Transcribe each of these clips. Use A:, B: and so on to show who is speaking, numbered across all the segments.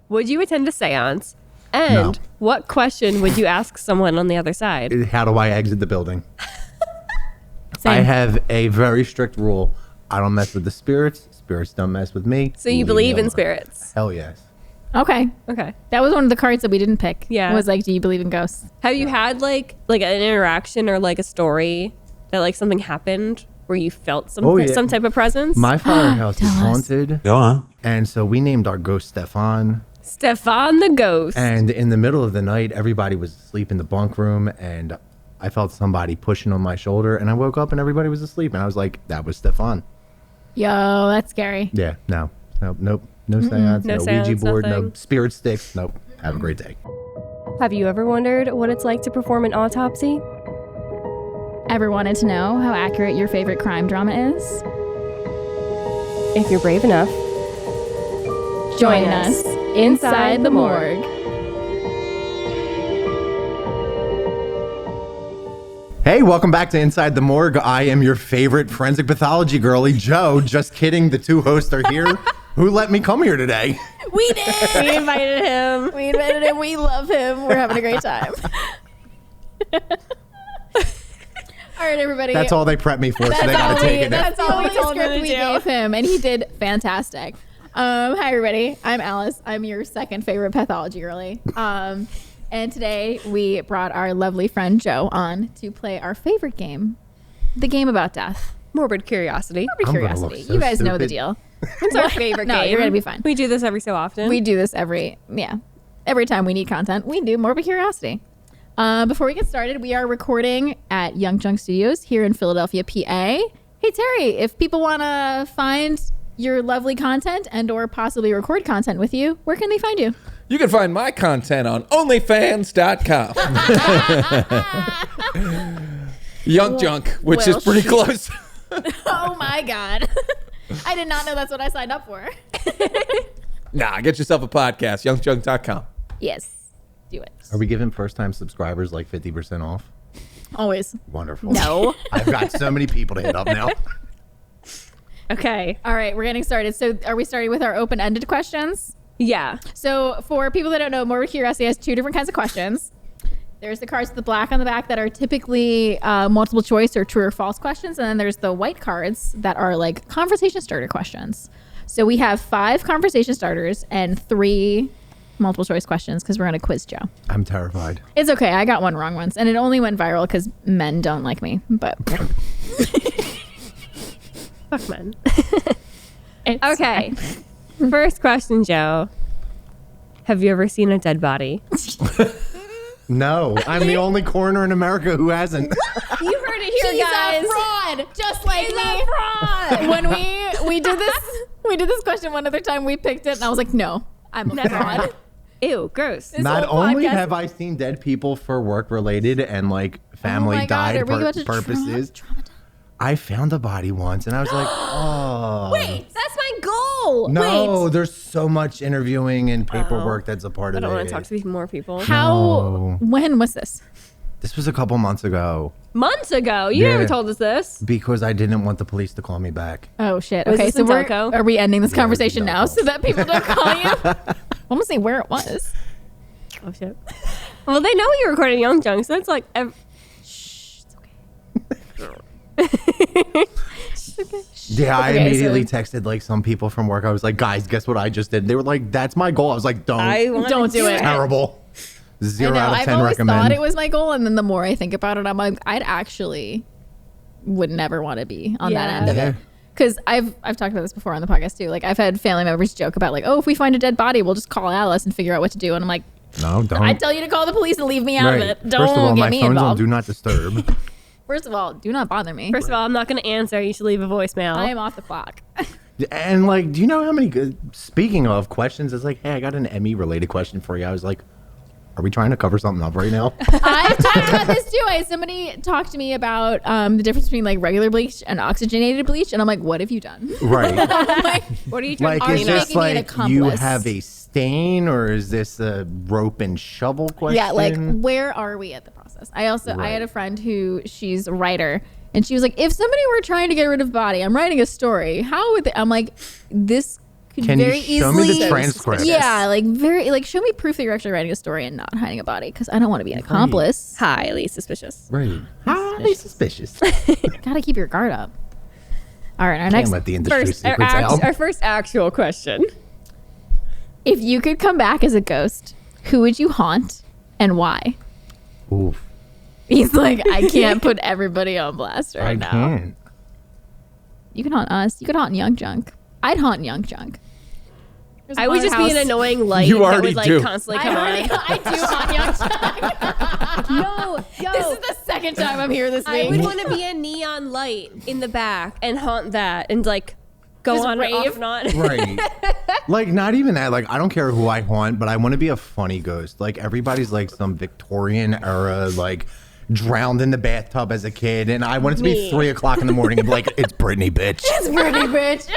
A: Would you attend a seance? And what question would you ask someone on the other side?
B: How do I exit the building?
C: Same.
B: I have a very strict rule. I don't mess with the spirits. Spirits don't mess with me.
A: So you
B: Leave
A: believe
B: me
A: in
B: alone.
A: spirits?
B: Hell yes.
C: Okay.
A: Okay.
C: That was one of the cards that we didn't pick.
A: Yeah.
C: It was like, do you believe in ghosts?
A: Have you had like an interaction or like a story that like something happened where you felt something, some type of presence?
B: My firehouse is
C: Tell us.
B: haunted.
D: Go on.
B: And so we named our ghost Stefan.
A: Stefan the ghost.
B: And in the middle of the night, everybody was asleep in the bunk room. And I felt somebody pushing on my shoulder. And I woke up and everybody was asleep. And I was like, that was Stefan.
C: Yo, that's scary.
B: Yeah, no. No seance,
A: No
B: no
A: seance,
B: Ouija board, no
A: nothing.
B: spirit sticks. Nope. Have a great day.
A: Have you ever wondered what it's like to perform an autopsy?
C: Ever wanted to know how accurate your favorite crime drama is?
A: If you're brave enough,
C: Join us inside the morgue.
B: Hey, welcome back to Inside the Morgue. I am your favorite forensic pathology girly, Joe. Just kidding. The two hosts are here. Who let me come here today?
C: We did.
A: We invited him.
C: We invited him. We love him. We're having a great time. All right, everybody.
B: That's all they prep me for, so they gotta take it.
C: That's the only
A: told him
C: script
A: to
C: we
A: do.
C: gave him, and he did fantastic. Hi, everybody. I'm Alice. I'm your second favorite pathology girly. And today we brought our lovely friend Joe on to play our favorite game, the game about death.
A: Morbid curiosity.
C: Morbid
B: I'm gonna
C: curiosity.
B: look so
C: You guys know the
B: stupid.
C: deal.
A: It's our favorite
C: No,
A: game.
C: you're gonna be fine.
A: We do this every so often.
C: We do this every time we need content. We do Morbid Curiosity. Before we get started, we are recording at Young Junk Studios here in Philadelphia, PA. Hey Terry, if people want to find your lovely content and or possibly record content with you, where can they find you?
D: You can find my content on onlyfans.com. Young Junk, which
C: well,
D: is pretty close.
C: Oh my God. I did not know that's what I signed up for.
D: Nah, get yourself a podcast, youngjunk.com.
C: Yes. Do it.
B: Are we giving first-time subscribers like 50% off?
C: Always.
B: Wonderful.
A: No.
B: I've got so many people to hit up now.
A: Okay.
C: All right, we're getting started. So are we starting with our open-ended questions?
A: Yeah.
C: So for people that don't know, Morbid Curiosity has two different kinds of questions. There's the cards with the black on the back that are typically multiple choice or true or false questions. And then there's the white cards that are like conversation starter questions. So we have 5 conversation starters and 3 multiple choice questions because we're going to quiz Joe.
B: I'm terrified.
C: It's okay. I got one wrong once and it only went viral because men don't like me. But
A: Fuck men.
C: it's
A: Okay. First question, Joe. Have you ever seen a dead body?
B: No, I'm the only coroner in America who hasn't.
A: You heard it here,
C: He's
A: guys.
C: a fraud, just like
A: He's
C: me.
A: a fraud.
C: When we did this question one other time, we picked it, and I was like, no, I'm a fraud.
A: Ew, gross.
B: Not
C: whole
B: only
C: podcast-
B: have I seen dead people for work related and like family
C: Oh my God,
B: died
C: are we about to
B: purposes,
C: traumatize?
B: I found a body once and I was like, oh.
A: Wait, that's my goal.
B: No,
A: Wait.
B: there's so much interviewing and paperwork that's a part
A: I
B: of
A: don't
B: it.
A: want to talk to more people.
C: How?
B: No.
C: When was this?
B: This was a couple months ago
A: Months ago. You
B: Yeah.
A: never told us this.
B: because I didn't want the police to call me back.
C: Oh shit.
A: Was
C: Okay,
A: this
C: so
A: in
C: we're
A: Delco?
C: are we ending this conversation
B: Delco.
C: now so that people don't call you? I'm gonna say where it was.
A: Oh, shit. Well, they know you're recording Young Junk, so that's like...
C: Shh, it's okay.
B: Yeah, I
C: Okay,
B: immediately texted like some people from work. I was like, guys, guess what I just did? They were like, that's my goal. I was like, don't.
C: Don't do it.
B: Terrible.
C: I
B: 0
C: know.
B: out of
C: I've
B: 10
C: always
B: recommend.
C: thought it was my goal, and then the more I think about it, I'm like, I'd actually would never want to be on that
A: Yeah.
C: end of
B: Yeah.
C: it. Because I've talked about this before on the podcast too. Like I've had family members joke about like, oh, if we find a dead body, we'll just call Alice and figure out what to do. And I'm like,
B: No, don't.
C: I tell you to call the police and leave me out of
B: Right.
C: it. Don't
B: First of all,
C: get
B: my
C: me
B: phone's on
C: involved.
B: do not disturb.
C: First of all, do not bother me.
A: First of all, I'm not going to answer. You should leave a voicemail.
C: I am off the clock.
B: And like, do you know how many good, speaking of questions, it's like, hey, I got an Emmy related question for you. I was like, are we trying to cover something up right now?
C: I've talked about this too. Somebody talked to me about the difference between like regular bleach and oxygenated bleach. And I'm like, what have you done?
B: Right.
C: I'm like,
A: What are you trying
B: Like,
A: to
B: is
C: you
A: clean up?
B: this
C: making me an
B: like you
C: accomplice?
B: have a stain or is this a rope and shovel question?
C: yeah, like where are we at the process? I
B: Right.
C: had a friend who she's a writer and she was like, if somebody were trying to get rid of a body, I'm writing a story. How would they? I'm like, this could
B: Can you
C: very
B: show
C: easily
B: me the transcript?
C: Yeah, like show me proof that you're actually writing a story and not hiding a body, because I don't want to be an accomplice.
A: Highly suspicious.
B: Right. Highly suspicious.
C: Gotta keep your guard up. All right, our
B: Can't
C: next.
B: let the industry
A: First,
B: secrets out.
A: our first actual question.
C: If you could come back as a ghost, who would you haunt and why?
B: Oof.
C: He's like, I can't put everybody on blast right
B: I
C: now.
B: can't.
C: You can haunt us. You could haunt Young Junk. I'd haunt Young Junk. There's a
A: I would just be an
C: firehouse.
A: annoying light
D: You
A: that
D: already
A: would like
D: do.
A: constantly come on.
C: I do haunt Young Junk.
A: Yo,
C: This is the second time I'm here this
A: I
C: week.
A: would want to be a neon light in the back and haunt that and like go
C: Just
A: on
C: rave?
A: off and on.
B: Right. Like, not even that. Like, I don't care who I haunt, but I want to be a funny ghost. Like, everybody's like some Victorian era, like, drowned in the bathtub as a kid. And I want it to be
A: Me.
B: 3 o'clock in the morning and be like, it's Britney, bitch.
C: It's pretty, bitch.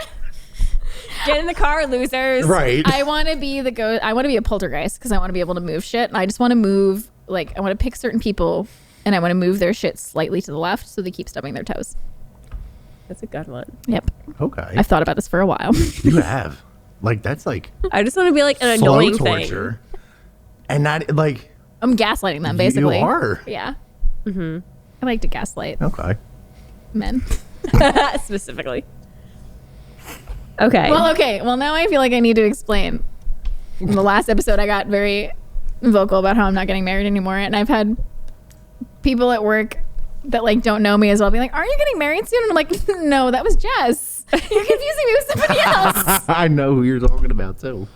A: Get in the car, losers.
B: Right.
C: I want to be the ghost. I want to be a poltergeist because I want to be able to move shit. And I just want to move, like, I want to pick certain people and I want to move their shit slightly to the left so they keep stubbing their toes.
A: That's a good one.
C: Yep.
B: Okay.
C: I've thought about this for a while.
B: You have. Like, that's like
A: I just want to be like an
B: slow
A: annoying
B: torture. And not like,
C: I'm gaslighting them, basically.
B: you are.
C: Yeah. Mm-hmm. I like to gaslight
B: Okay.
C: men.
A: thing. Specifically. Okay.
C: Well, now I feel like I need to explain. In the last episode, I got very vocal about how I'm not getting married anymore. And I've had people at work that like don't know me as well be like, aren't you getting married soon? And I'm like, no, that was Jess. You're confusing me with somebody else.
B: I know who you're talking about, too.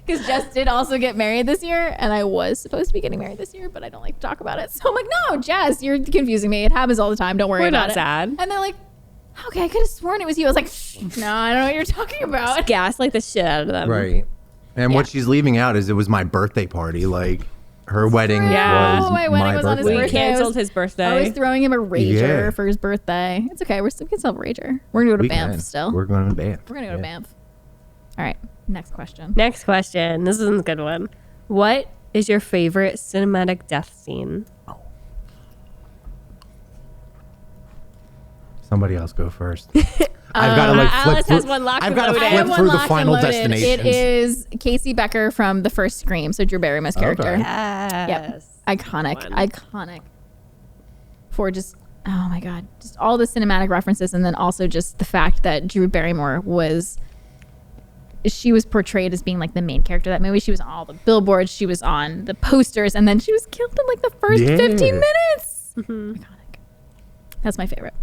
C: Because Jess did also get married this year, and I was supposed to be getting married this year, but I don't like to talk about it. So I'm like, no, Jess, you're confusing me. It happens all the time. Don't worry
A: We're
C: about
A: not
C: it.
A: sad.
C: And they're like, okay, I could have sworn it was you. I was like, no, I don't know what you're talking about.
A: Gaslight the shit out of them.
B: Right. And what
C: Yeah.
B: she's leaving out is it was my birthday party. Like, her wedding
A: Yeah.
B: was
C: My wedding was on his
B: birthday.
A: We
C: birthday.
A: canceled his birthday.
C: I was throwing him a rager
B: Yeah.
C: for his birthday. It's okay. We can still have a rager. We're going to go to
B: We
C: Banff
B: can.
C: still.
B: We're going to Banff.
C: We're going to go to Banff. All right. Next question.
A: Next question. This is a good one. What is your favorite cinematic death scene?
B: Somebody else go first. I've got to like flip
A: Alice
B: through.
A: has one locked
B: I've
A: and
B: got to
A: loaded.
C: I have
B: flip
C: one
B: through the
C: locked and
B: final
C: loaded.
B: destinations.
C: It is Casey Becker from the first Scream, so Drew Barrymore's character.
B: Okay.
C: Yep. Iconic.
A: One.
C: Iconic. For just, oh my God, just all the cinematic references, and then also just the fact that Drew Barrymore she was portrayed as being like the main character of that movie. She was on all the billboards, she was on the posters, and then she was killed in like the first
B: Yeah.
C: 15 minutes. Iconic. That's my favorite.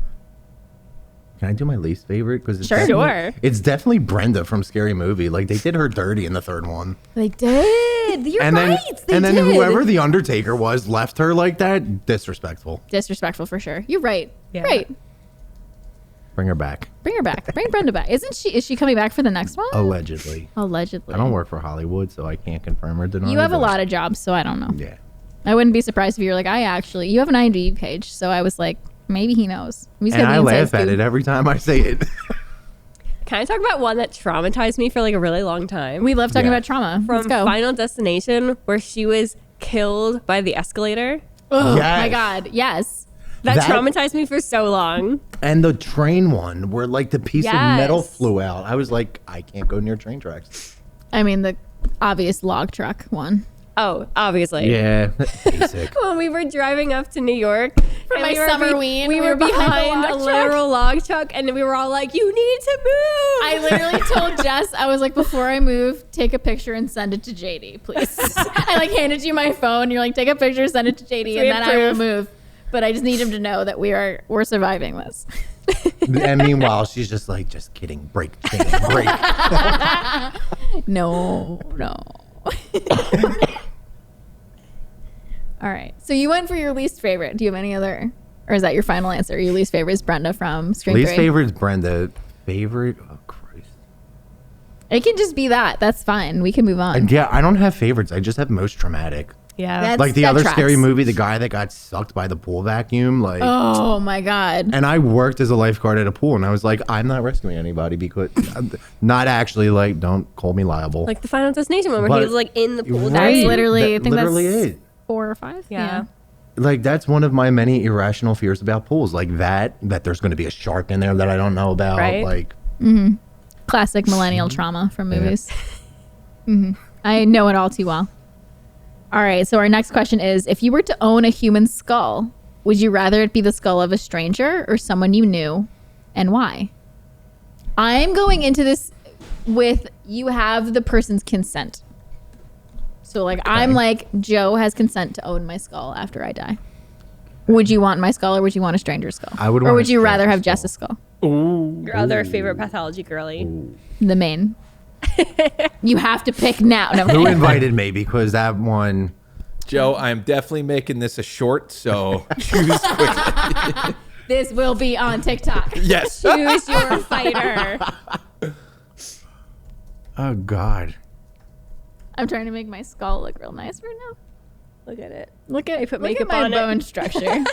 B: Can I do my least favorite? Because it's
C: Sure.
B: definitely-
A: Sure.
B: It's definitely Brenda from Scary Movie. Like, they did her dirty in the third one.
C: They did. You're
B: And then,
C: right. They
B: and then
C: did.
B: whoever the Undertaker was left her like that. Disrespectful.
C: Disrespectful for sure. You're right.
A: Yeah.
C: Right.
B: Bring her back.
C: Bring her back. Bring Brenda back. Is she coming back for the next one?
B: Allegedly.
C: Allegedly.
B: I don't work for Hollywood, so I can't confirm or deny.
C: You have a
B: but-
C: lot of jobs, so I don't know.
B: Yeah.
C: I wouldn't be surprised if you're like, you have an IMDb page, so I was like, maybe he knows. He's
B: And
C: got the
B: I
C: inside
B: laugh at
C: scoop.
B: it every time I say it.
A: Can I talk about one that traumatized me for like a really long time?
C: We love talking
B: Yeah.
C: about trauma.
A: From
C: Let's go.
A: Final Destination, where she was killed by the escalator.
C: Oh
B: Yes.
C: my God. Yes.
A: That
B: That-
A: traumatized me for so long.
B: And the train one, where like the piece of
A: Yes.
B: metal flew out. I was like, I can't go near train tracks.
C: I mean, the obvious log truck one.
A: Oh, obviously.
B: Yeah, basic.
A: When we were driving up to New York and
C: my
A: we were
C: summer
A: be-
C: ween,
A: we
C: we
A: were
C: were behind
A: behind
C: the
A: a
C: log truck.
A: literal log truck, and we were all like, "You need to move."
C: I literally told Jess, I was like, before I move, take a picture and send it to JD, please. I like handed you my phone. You're like, take a picture, send it to JD,
A: So
C: and
A: we
C: then
A: have
C: I will
A: proof.
C: move. But I just need him to know that we're surviving this.
B: And meanwhile, she's just like, just kidding. Break, chain, break.
C: No. All right. So you went for your least favorite. Do you have any other, or is that your final answer? Your least favorite is Brenda from Scream
B: Least
C: 3.
B: favorite is Brenda. Favorite? Oh, Christ.
C: It can just be that. That's fine. We can move on.
B: And yeah, I don't have favorites. I just have most traumatic.
A: Yeah.
C: That's-
B: Like the
C: that
B: other
C: tracks.
B: scary movie, the guy that got sucked by the pool vacuum. Like,
C: Oh my God.
B: and I worked as a lifeguard at a pool, and I was like, I'm not rescuing anybody because, not actually. Like, don't call me liable.
A: Like the Final Destination one where
B: But-
A: he was like in the pool.
B: Right.
C: That's
A: diving.
C: literally, I
B: That
C: think
B: literally
C: that's
B: it.
C: 4 or 5.
A: Yeah.
B: Like, that's one of my many irrational fears about pools. Like that there's going to be a shark in there that I don't know about.
A: Right.
B: Like,
C: Classic millennial trauma from movies. I know it all too well. All right, so our next question is, if you were to own a human skull, would you rather it be the skull of a stranger or someone you knew, and why? I'm going into this with you have the person's consent. So like I'm like, Joe has consent to own my skull after I die. Would you want my skull or would you want a stranger's skull?
B: I would
C: or
B: want
C: would
B: a
C: you rather
B: stranger's
C: have Jess's skull?
A: Your other favorite pathology girly.
C: The main. You have to pick now. No,
B: Who invited me? Because that one.
D: Joe, I'm definitely making this a short, so choose quickly.
C: this will be on TikTok.
D: Yes.
A: Choose your fighter.
B: Oh God.
C: I'm trying to make my skull look real nice right now.
A: Look at it.
C: Look at
A: put
C: look
A: makeup
C: at my
A: on it.
C: bone structure.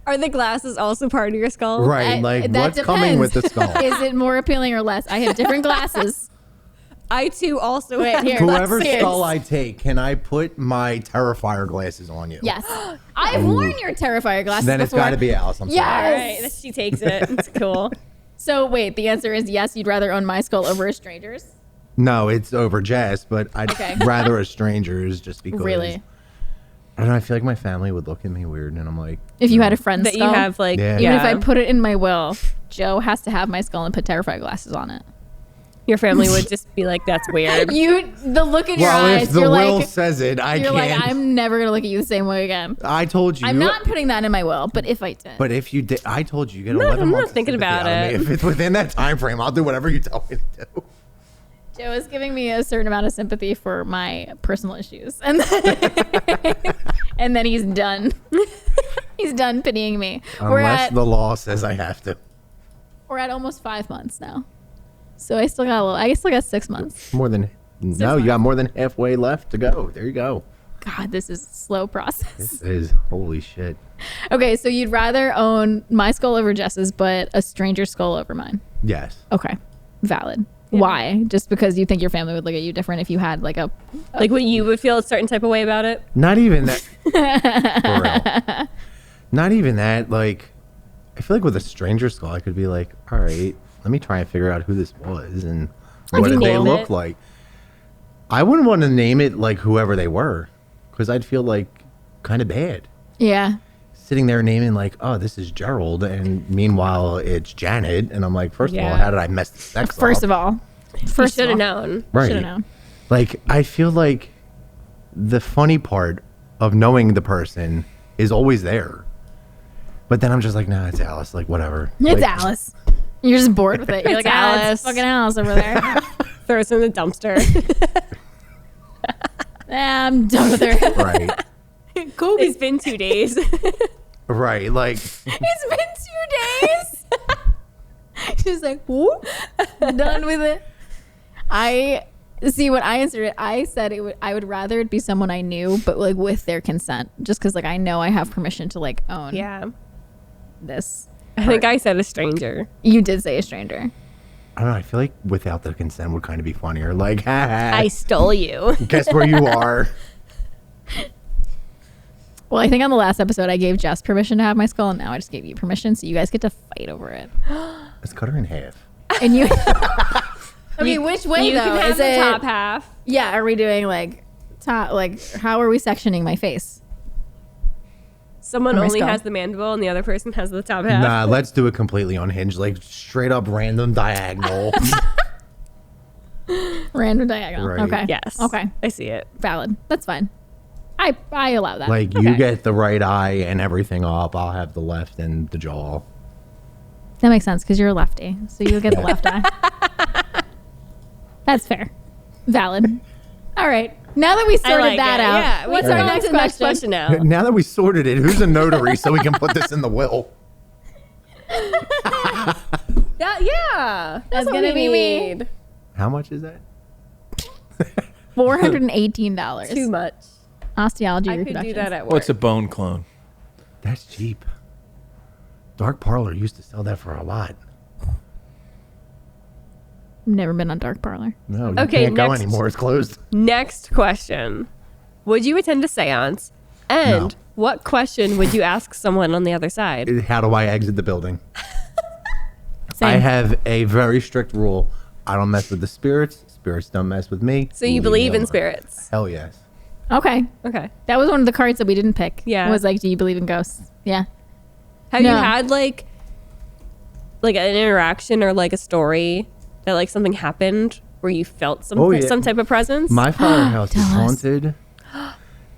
A: Are the glasses also part of your skull?
B: Right. Like what's coming with the skull?
C: Is it more appealing or less? I have different glasses.
A: I too also
C: Wait,
A: have
C: here.
B: Whoever
C: Cheers.
B: skull I take, can I put my Terrifier glasses on you?
C: Yes. I've worn your Terrifier glasses
B: Then it's
C: before.
B: got to be Alice. I'm
C: Yes.
B: sorry.
A: All right, she takes it. It's cool.
C: So wait, the answer is yes, you'd rather own my skull over a stranger's?
B: No, it's over Jess, but I'd
C: Okay.
B: rather a stranger's just because.
C: Really?
B: I don't know. I feel like my family would look at me weird, and I'm like,
C: If you had a friend's
A: That you
C: skull?
A: have like,
B: Yeah.
C: Even
A: yeah.
C: if I put it in my will, Joe has to have my skull and put Terrifier glasses on it.
A: Your family would just be like, that's weird.
C: The look in your
B: well,
C: eyes,
B: if the
C: you're
B: will
C: like,
B: says it, I
C: you're
B: can't.
C: like, I'm never gonna look at you the same way again.
B: I told you.
C: I'm not putting that in my will, but if I did,
B: But if you did, I told you, you get
A: No,
B: 11
A: I'm not
B: months of
A: thinking
B: sympathy
A: about
B: out of me.
A: it.
B: If it's within that time frame, I'll do whatever you tell me to do.
C: Joe is giving me a certain amount of sympathy for my personal issues, and then, and then he's done. He's done pitying me.
B: Unless the law says I have to.
C: We're at almost 5 months now, so I still got 6 months.
B: More than no, you got more than halfway left to go. There you go.
C: God, this is a slow process.
B: This is holy shit.
C: Okay, so you'd rather own my skull over Jess's, but a stranger's skull over mine.
B: Yes.
C: Okay, valid. Why? Just because you think your family would look at you different if you had like a
A: Like what you would feel a certain type of way about it.
B: Not even that. For real. Not even that. Like, I feel like with a stranger skull, I could be like, all right, let me try and figure out who this was and what did they
A: name
B: look
A: it.
B: like. I wouldn't want to name it like whoever they were, because I'd feel like kind of bad
C: yeah.
B: sitting there naming like, oh, this is Gerald, and meanwhile it's Janet, and I'm like, first of all,
A: Yeah.
B: how did I mess the sex
C: First
B: up?
C: of all,
A: You
C: first
A: should
C: of
A: have
C: all,
A: known.
B: Right.
C: should have known.
B: Like, I feel like the funny part of knowing the person is always there. But then I'm just like, nah, it's Alice. Like, whatever.
C: It's
B: Like,
C: Alice. You're just bored with it. You're
A: It's
C: like, Alice,
A: Alice.
C: fucking Alice over there.
A: Throws in the dumpster.
C: I'm done with her.
B: Right.
A: It's been 2 days.
B: Right. Like,
C: It's been 2 days. She's like, whoop, done with it. I see when I answered it, I said I would rather it be someone I knew, but like with their consent, just because like I know I have permission to like own
A: Yeah.
C: this.
A: I think I said a stranger.
C: You did say a stranger.
B: I don't know. I feel like without the consent would kind of be funnier. Like,
A: I stole you.
B: guess where you are.
C: Well, I think on the last episode I gave Jess permission to have my skull, and now I just gave you permission, so you guys get to fight over it.
B: Let's cut her in half.
C: And you. Okay, which way
A: You
C: though?
A: can have
C: Is
A: the
C: it
A: top half.
C: Yeah, are we doing like top? Like, how are we sectioning my face?
A: Someone
C: Or my
A: only
C: skull.
A: has the mandible and the other person has the top half.
B: Nah, let's do it completely unhinged. Like, straight up random diagonal.
C: Random diagonal.
B: Right.
C: Okay.
A: Yes.
C: Okay.
A: I see it.
C: Valid. That's fine. I allow that.
B: Like,
C: Okay.
B: you get the right eye and everything up. I'll have the left and the jaw.
C: That makes sense because you're a lefty, so you'll get the left eye. That's fair. Valid. All right. Now that we sorted
A: like
C: that
A: it.
C: out,
A: Yeah,
C: what's
A: we
C: our
A: can go
C: next
A: to the next
C: question?
A: question now.
B: Now that we sorted it, who's a notary so we can put this in the will?
A: Yeah.
C: That's gonna be me.
B: How much is that?
C: $418.
A: Too much.
C: Osteology
A: I could
C: reproductions.
A: do that at work.
D: What's a bone clone?
B: That's cheap. Dark Parlor used to sell that for a lot.
C: Never been on Dark Parlor.
B: No, you
A: Okay,
B: can't go
A: next.
B: anymore. It's closed.
A: Next question. Would you attend a seance? And
B: No.
A: what question would you ask someone on the other side?
B: How do I exit the building? I have a very strict rule. I don't mess with the spirits. Spirits don't mess with me.
A: So you
B: Leave me
A: believe in
B: alone.
A: spirits?
B: Hell yes.
C: Okay.
A: Okay.
C: That was one of the cards that we didn't pick.
A: Yeah.
C: Was like, do you believe in ghosts? Yeah.
A: Have you
C: No.
A: had like an interaction or like a story that like something happened where you felt something,
B: yeah.
A: some type of presence?
B: My firehouse is
C: Tell us.
B: haunted.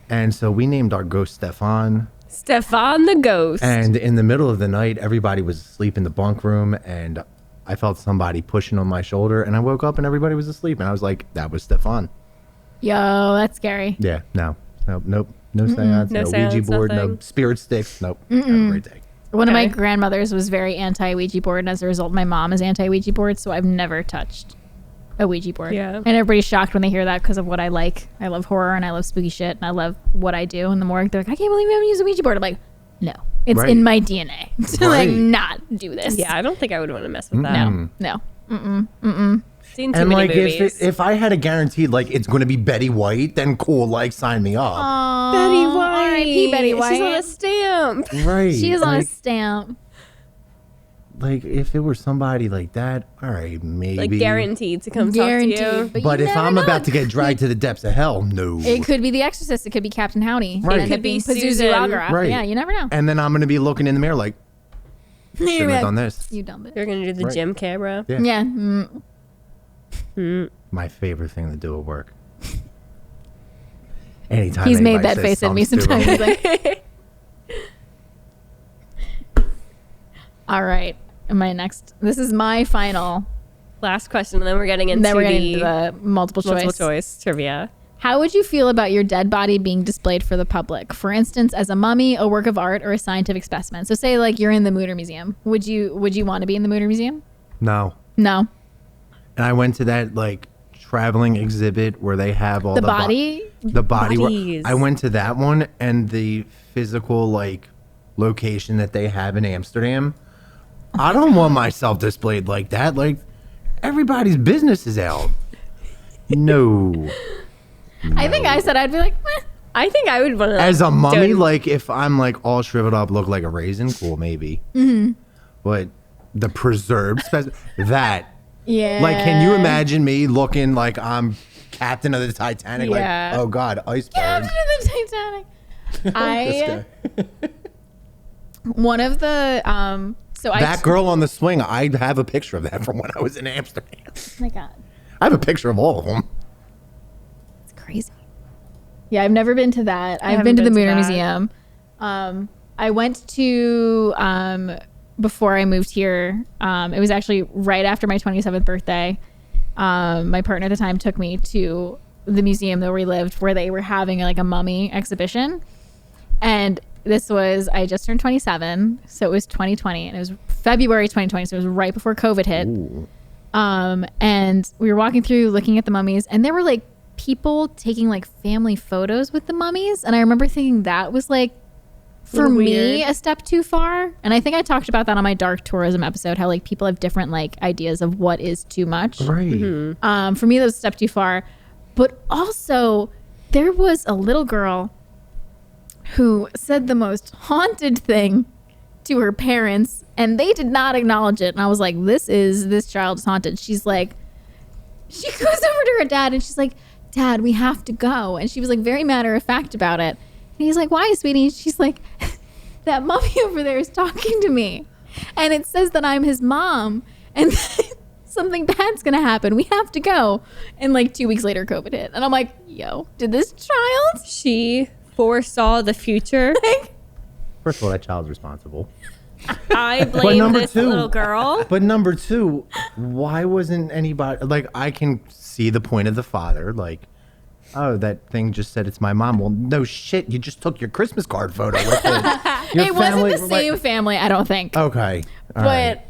B: And so we named our ghost Stefan.
A: Stefan the ghost.
B: And in the middle of the night, everybody was asleep in the bunk room. And I felt somebody pushing on my shoulder. And I woke up and everybody was asleep. And I was like, that was Stefan.
C: Yo, that's scary.
B: Yeah, no seance,
A: No
B: no Ouija
A: seance,
B: board, no
A: nothing.
B: spirit sticks. Nope. Have a great day.
C: One of my
A: Okay.
C: grandmothers was very anti-Ouija board, and as a result, my mom is anti-Ouija board, so I've never touched a Ouija board.
A: Yeah.
C: And everybody's shocked when they hear that because of what I like. I love horror, and I love spooky shit, and I love what I do in the morgue. They're like, I can't believe you haven't used a Ouija board. I'm like, no. It's
B: Right.
C: in my DNA to like
B: Right.
C: not do this.
A: yeah, I don't think I would want to mess with that.
C: No.
A: Seen too
B: And
A: many
B: like
A: movies.
B: if I had a guaranteed like it's going to be Betty White, then cool, like sign me up.
A: Betty White.
C: R.I.P. Betty White.
A: She's on a stamp.
B: Right.
C: She is on a
B: like,
C: stamp.
B: like if it were somebody like that, all right, maybe.
A: Like guaranteed to come
C: Guaranteed.
A: talk to you.
B: But
C: you
B: if
C: never
B: I'm
C: know.
B: about to get dragged to the depths of hell, no.
C: It could be The Exorcist. It could be Captain Howdy.
B: Right.
C: It
B: It
C: could
A: could
C: be
A: be
C: Pazuzu
A: Susan.
C: Algarra.
B: Right.
C: Yeah, you never know.
B: And then I'm going to be looking in the mirror like, shouldn't have done this.
C: You dumb bitch.
A: You're gonna do the
B: Right.
A: gym camera.
B: Yeah.
C: Yeah.
B: My favorite thing to do at work. Anytime
C: He's made
B: anybody
C: that
B: says
C: face at me
B: something
C: sometimes.
B: stupid.
C: He's like, all right. My next. This is my final.
A: Last question, and then we're getting into
C: Then we're getting
A: the
C: into the multiple
A: multiple
C: choice.
A: choice trivia.
C: How would you feel about your dead body being displayed for the public? For instance, as a mummy, a work of art, or a scientific specimen. So, say like you're in the Mutter Museum. Would you want to be in the Mutter Museum?
B: No.
C: No.
B: And I went to that like traveling exhibit where they have all
C: The
B: the
C: body.
B: the body.
A: Bodies.
B: I went to that one and the physical like location that they have in Amsterdam. I don't want myself displayed like that. Like everybody's business is out. No.
C: I think I said I'd be like, meh.
A: I think I would want to.
B: As a mummy, like if I'm like all shriveled up, look like a raisin, cool, maybe. Mm-hmm. But the preserved that.
C: Yeah.
B: Like, can you imagine me looking like I'm captain of the Titanic?
A: Yeah.
B: Like, oh God, iceberg.
C: Captain of the Titanic. I
B: This guy.
C: one of the so I
B: That girl on the swing, I have a picture of that from when I was in Amsterdam.
C: Oh my God,
B: I have a picture of all of them.
C: it's crazy. Yeah, I've never been to that. I've
A: haven't
C: been to the
A: been to
C: Mutter
A: that.
C: Museum. I went to before I moved here. It was actually right after my 27th birthday. My partner at the time took me to the museum where we lived, where they were having like a mummy exhibition. And this was, I just turned 27, so it was 2020, and it was February 2020, so it was right before COVID hit. And we were walking through looking at the mummies, and there were like people taking like family photos with the mummies. And I remember thinking that was like, for
A: Little
C: me,
A: weird.
C: a step too far. And I think I talked about that on my dark tourism episode, how like people have different like ideas of what is too much.
B: Right.
C: For me, that was a step too far. But also, there was a little girl who said the most haunted thing to her parents, and they did not acknowledge it. And I was like, this child is haunted. She's like, she goes over to her dad and she's like, Dad, we have to go. And she was like very matter of fact about it. And he's like, why, sweetie? And she's like, that mummy over there is talking to me. And it says that I'm his mom. And something bad's going to happen. We have to go. And like 2 weeks later, COVID hit. And I'm like, yo, did this child?
A: She foresaw the future.
B: First of all, that child's responsible.
A: I blame
B: number
A: this
B: two-
A: little girl.
B: But number two, why wasn't anybody like? I can see the point of the father. Like, oh, that thing just said it's my mom. Well, no shit. You just took your Christmas card photo with it. Your
C: It wasn't the
B: like-
C: same family, I don't think.
B: Okay. All
C: but
B: right.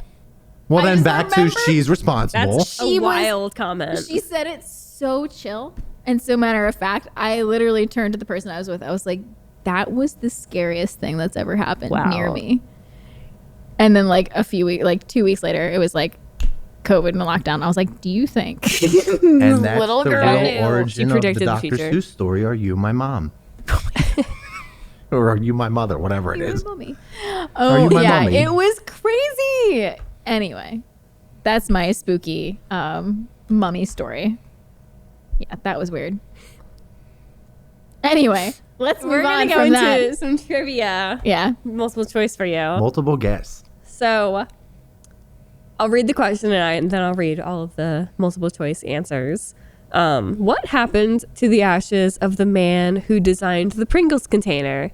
B: Well,
C: I
B: then
C: just
B: back
C: remember-
B: to she's responsible.
A: That's
C: She
A: a
C: was-
A: wild comment.
C: she said it so chill and so matter of fact. I literally turned to the person I was with. I was like, that was the scariest thing that's ever happened
A: Wow.
C: near me. And then like a few weeks, like 2 weeks later, it was like COVID and the lockdown. I was like, do you think
B: And that's
C: little
B: the
C: girl
B: real
C: knew?
A: She
B: origin of the
A: predicted the
B: Dr.
A: future.
B: Seuss story. Are you my mom? Or are you my mother? Whatever it
C: You
B: is.
C: were mommy.
B: Are
C: Oh
B: you my
C: yeah,
B: mommy?
C: it was crazy. Anyway, That's my spooky mummy story. Yeah, that was weird. Anyway, let's
A: We're
C: move on
A: gonna go
C: from
A: into
C: that.
A: some trivia.
C: Yeah.
A: Multiple choice for you.
B: Multiple guess.
A: So I'll read the question and then I'll read all of the multiple choice answers. What happened to the ashes of the man who designed the Pringles container?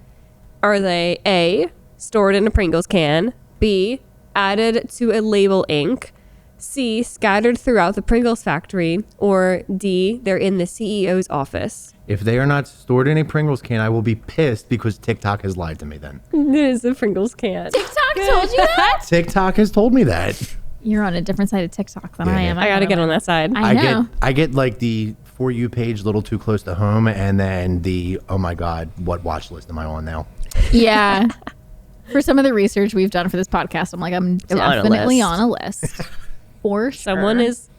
A: Are they A, stored in a Pringles can, B, added to a label ink, C, scattered throughout the Pringles factory, or D, they're in the CEO's office?
B: If they are not stored in a Pringles can, I will be pissed because TikTok has lied to me then.
A: It is a Pringles can.
C: TikTok told you that?
B: TikTok has told me that.
C: You're on a different side of TikTok than
B: Yeah.
C: I am.
A: I gotta get on that side.
C: I know.
B: I get like the For You page a little too close to home, and then the, oh my God, what watch list am I on now?
C: Yeah. For some of the research we've done for this podcast, I'm like, I'm
A: I'm on a
C: definitely
A: list.
C: on a list. For sure.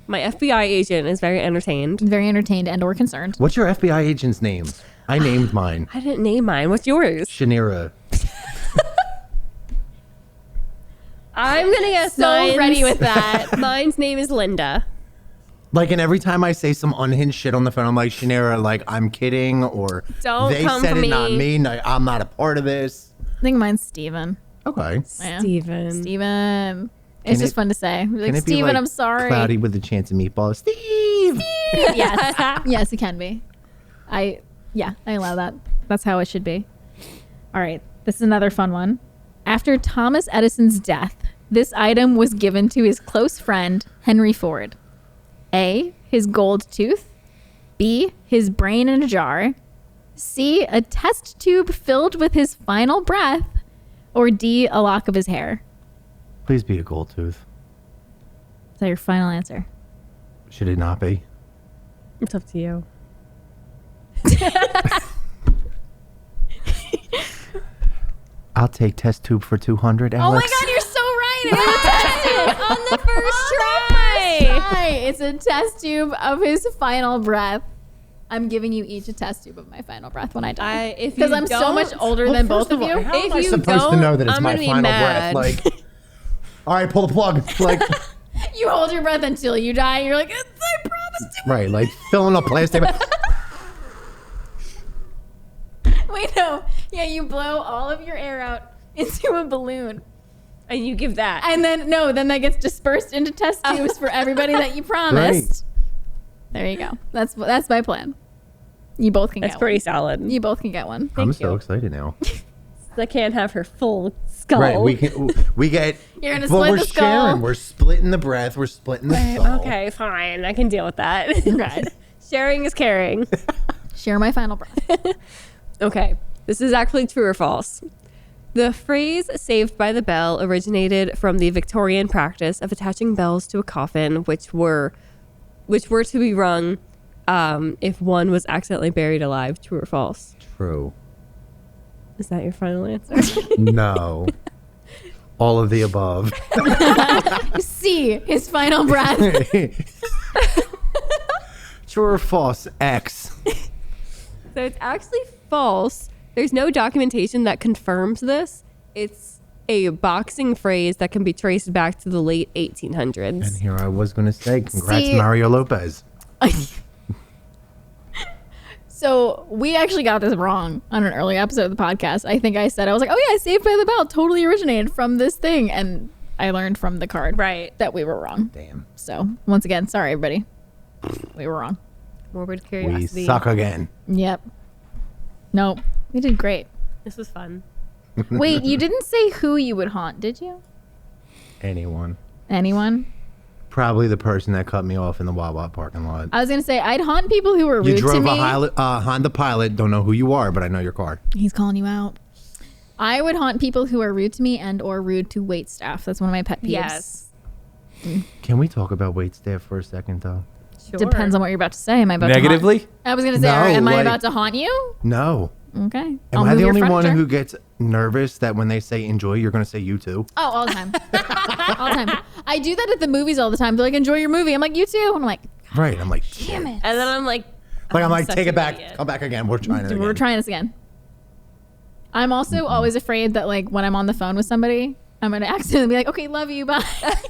A: My FBI agent is very entertained.
C: very entertained and or concerned.
B: What's your FBI agent's name? I named mine.
A: I didn't name mine. What's yours?
B: Shanira.
A: I'm gonna guess
C: So
A: mine's-
C: ready with that.
A: Mine's name is Linda.
B: Like, and every time I say some unhinged shit on the phone, I'm like, Shanira, like, I'm kidding, or
A: Don't
B: they
A: come
B: said
A: for
B: it, not
A: me.
B: me. No, I'm not a part of this.
C: I think mine's Steven.
B: Okay.
C: Yeah.
A: Steven.
C: Steven. It's
B: Can
C: just
B: it-
C: fun to say. Like,
B: Can it be,
C: Steven,
B: like,
C: I'm sorry.
B: Cloudy with a chance of meatballs. Steve!
C: Yes. Yes, it can be. I allow that. That's how it should be. All right. This is another fun one. After Thomas Edison's death, this item was given to his close friend, Henry Ford. A, his gold tooth. B, his brain in a jar. C, a test tube filled with his final breath. Or D, a lock of his hair.
B: Please be a gold tooth.
C: Is that your final answer?
B: Should it not be?
A: It's up to you.
B: I'll take test tube for 200, Alex.
C: Oh my God, you're so right. It's a test tube
A: On the first try.
C: try. It's a test tube of his final breath. I'm giving you each a test tube of my final breath when I die.
A: If
C: Because
A: you
C: I'm so
A: don't-
C: much older than both of you.
B: How
A: If
B: am I
A: you
B: supposed to
A: don't,
B: know that it's
A: I'm
B: my
A: gonna be
B: final
A: mad.
B: breath? Like, all right, pull the plug. Like,
C: You hold your breath until you die. You're like, I promised to.
B: right, like filling up plastic.
C: Wait, no. Yeah, you blow all of your air out into a balloon.
A: And you give that.
C: And then, then that gets dispersed into test tubes for everybody that you promised. There you go. That's my plan. You both can
A: That's
C: get
A: pretty
C: one.
A: solid.
C: You both can get one.
B: I'm so
A: you.
B: excited now.
A: I can't have her full skull.
B: Right, we get.
C: You're gonna
B: but
C: split
B: we're
C: the skull.
B: sharing. We're splitting the breath. We're splitting the skull.
A: Okay, fine. I can deal with that.
C: Okay.
A: Sharing is caring.
C: Share my final breath.
A: Okay, this is actually true or false. The phrase "saved by the bell" originated from the Victorian practice of attaching bells to a coffin, which were to be rung if one was accidentally buried alive. True or false?
B: True.
A: Is that your final answer?
B: No. All of the above.
C: C, his final breath.
B: True or false? X.
A: So it's actually false. There's no documentation that confirms this. It's a boxing phrase that can be traced back to the late 1800s.
B: And here I was going to say, congrats,
C: See-
B: Mario Lopez.
C: So we actually got this wrong on an early episode of the podcast. I think I said, I was like, oh yeah, Saved by the Bell totally originated from this thing. And I learned from the card
A: Right.
C: that we were wrong.
B: Damn.
C: So once again, sorry everybody. We were wrong.
A: Morbid
B: We
A: curiosity.
B: suck again.
C: Yep. Nope. We did great.
A: This was fun.
C: Wait, you didn't say who you would haunt, did you?
B: Anyone.
C: Anyone?
B: Probably the person that cut me off in the Wawa parking lot.
C: I was going to say, I'd haunt people who were rude
B: You
C: to
B: drove
C: me.
B: a Honda Pilot. Don't know who you are, but I know your car.
C: He's calling you out. I would haunt people who are rude to me and or rude to wait staff. That's one of my pet peeves.
A: Yes.
B: Can we talk about wait staff for a second, though?
A: Sure.
C: Depends on what you're about to say. Am I about to
D: Negatively?
C: haunt? I was going to say,
B: No,
C: am I
B: like-
C: about to haunt you?
B: No.
C: Okay.
B: Am I the only one who gets nervous that when they say enjoy, you're going to say you too?
C: Oh, all the time. All the time. I do that at the movies all the time. They're like, enjoy your movie. I'm like, you too. And I'm like,
B: Right. I'm like,
C: damn it.
A: And then I'm like,
B: Like, I'm like,
A: such
B: take it
A: an
B: back.
A: idiot.
B: Come back again. We're trying it again.
C: We're trying this again. I'm also always afraid that, like, when I'm on the phone with somebody, I'm going to accidentally be like, okay, love you. Bye.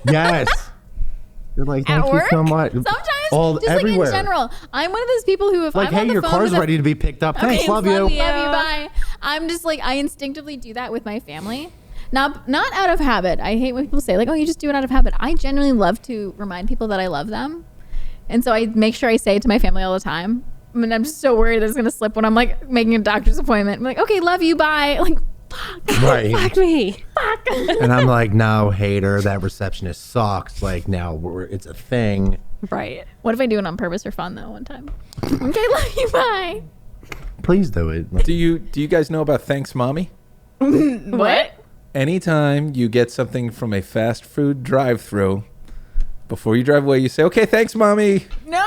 B: Yes. You're like,
C: At
B: thank you
C: work?
B: so much.
C: Sometimes,
B: All
C: just
B: everywhere.
C: like in general, I'm one of those people who, if
B: Like,
C: I'm on
B: hey,
C: the
B: your
C: phone
B: car's
C: with a-
B: ready to be picked up. Thanks,
C: Okay,
B: love you.
C: Love you, bye. I'm just like, I instinctively do that with my family. Not out of habit. I hate when people say like, oh, you just do it out of habit. I genuinely love to remind people that I love them. And so I make sure I say it to my family all the time. I mean, I'm just so worried that it's going to slip when I'm like making a doctor's appointment. I'm like, okay, love you, bye. Like, fuck.
B: Right.
A: Fuck me.
B: And I'm like, no, hater. That receptionist sucks. Like, now it's a thing.
A: Right.
C: What if I do it on purpose for fun though one time? Okay, love you, bye.
B: Please do it.
D: Do you guys know about Thanks Mommy?
A: What?
D: Anytime you get something from a fast food drive-through, before you drive away, you say, okay, thanks, Mommy.
C: No,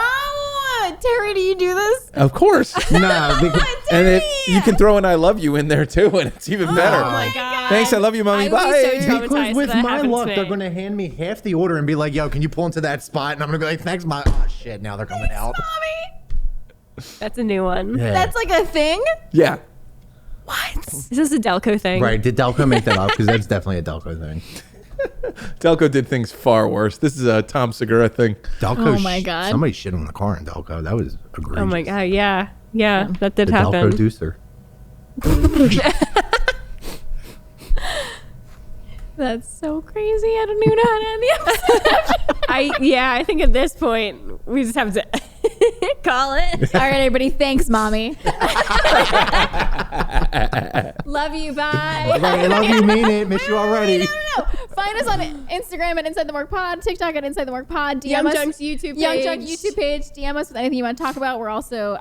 C: Terry, do you do this?
D: Of course.
B: No, because
D: And you can throw an I love you in there too, and it's even better.
A: Oh my God.
D: Thanks, I love you, Mommy.
A: I would
D: Bye.
A: be so traumatized.
B: Because with
A: that
B: my
A: happened
B: luck,
A: to
B: they're
A: me.
B: going to hand me half the order and be like, yo, can you pull into that spot? And I'm going to be like, thanks, my. Oh, shit. Now they're coming out.
C: Mommy.
A: That's a new one.
B: Yeah.
C: That's like a thing?
D: Yeah.
C: What?
A: Is this a Delco thing?
B: Right. Did Delco make that up? Because that's definitely a Delco thing.
D: Delco did things far worse. This is a Tom Segura thing.
B: Delco.
C: Oh, my God.
B: Somebody shit on the car in Delco. That was egregious.
A: Oh my God. Yeah. Yeah. That did
B: The
A: happen.
B: Delco deucer.
C: That's so crazy. I don't even know how to end the episode.
A: I think at this point we just have to call it.
C: All right, everybody. Thanks, Mommy. Love you. Bye.
B: Right, I love you, mean it. Miss you already.
C: No. Find us on Instagram at Inside the Morgue Pod, TikTok at Inside the Morgue Pod, DM
A: Young
C: us.
A: Junk's YouTube page.
C: Young Junk YouTube page. DM us with anything you want to talk about. We're also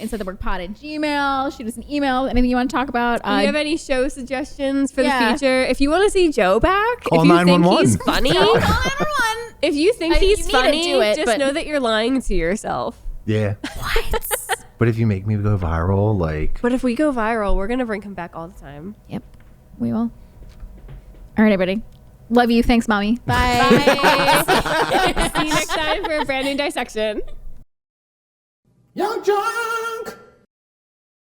C: Inside the Morgue Pod at Gmail. Shoot us an email with anything you want to talk about.
A: Do you have any show suggestions for
C: yeah.
A: the future? If you want to see Joe back,
B: Call
A: if you think
B: 911.
A: he's funny,
C: Call 911.
A: if you think
C: You
A: he's
C: need to
A: funny,
C: do it,
A: just
C: but-
A: know that you're lying to yourself.
B: Yeah.
C: What?
B: But if you make me go viral, like.
A: But if we go viral, we're gonna bring him back all the time.
C: Yep. We will. All right, everybody. Love you. Thanks, Mommy. Bye.
A: See you next time for a brand new dissection.
B: Young John!